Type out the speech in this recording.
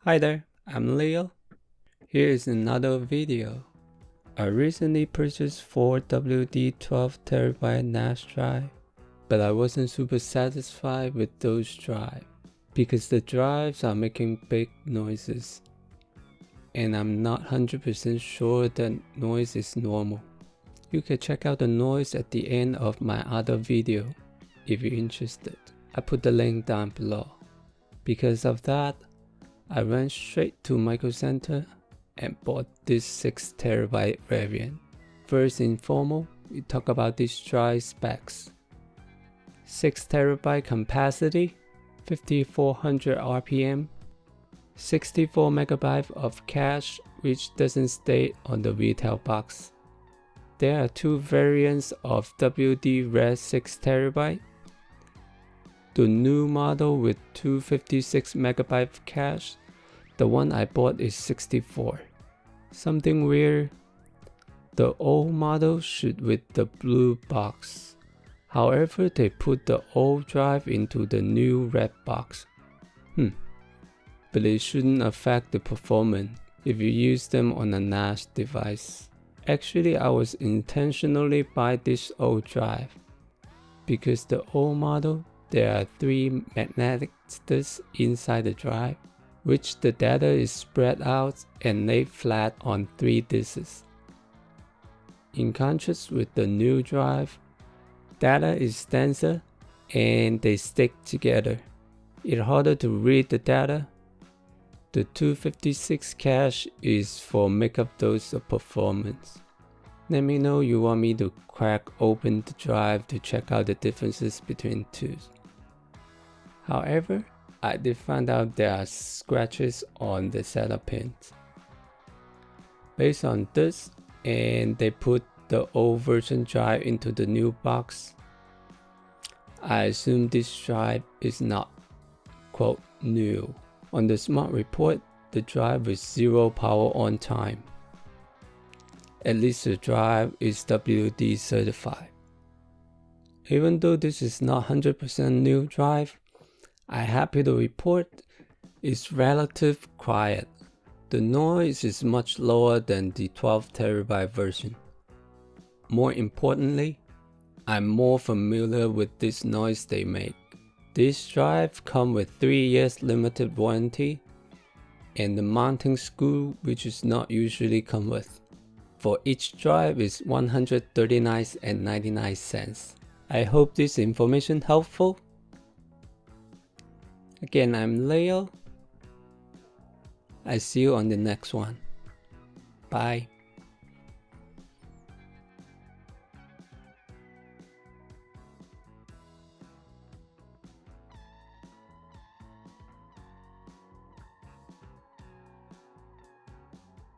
Hi there, I'm Leo. Here is another video. I recently purchased 4 WD 12TB NAS drive, but I wasn't super satisfied with those drives because the drives are making big noises and I'm not 100% sure that noise is normal. You can check out the noise at the end of my other video if you're interested. I put the link down below. Because of that, I went straight to Micro Center and bought this 6TB variant. First and foremost, we talk about these drive specs. 6TB capacity, 5400 RPM, 64 MB of cache which doesn't stay on the retail box. There are two variants of WD Red 6TB. The new model with 256 MB of cache, the one I bought is 64. Something weird, the old model should with the blue box. However, they put the old drive into the new red box. But it shouldn't affect the performance if you use them on a NAS device. Actually, I was intentionally buy this old drive because the old model there are 3 magnetic disks inside the drive, which the data is spread out and laid flat on 3 disks. In contrast with the new drive, data is denser and they stick together. It's harder to read the data. The 256 cache is for make up those of performance. Let me know you want me to crack open the drive to check out the differences between two. However, I did find out there are scratches on the setup pins. Based on this, and they put the old version drive into the new box, I assume this drive is not, quote, new. On the smart report, the drive is 0 power on time. At least the drive is WD certified. Even though this is not 100% new drive, I'm happy to report it's relatively quiet. The noise is much lower than the 12TB version. More importantly, I'm more familiar with this noise they make. This drive comes with 3 years limited warranty and the mounting screw which is not usually come with. For each drive is $139.99. I hope this information helpful. Again, I'm Leo. I see you on the next one. Bye.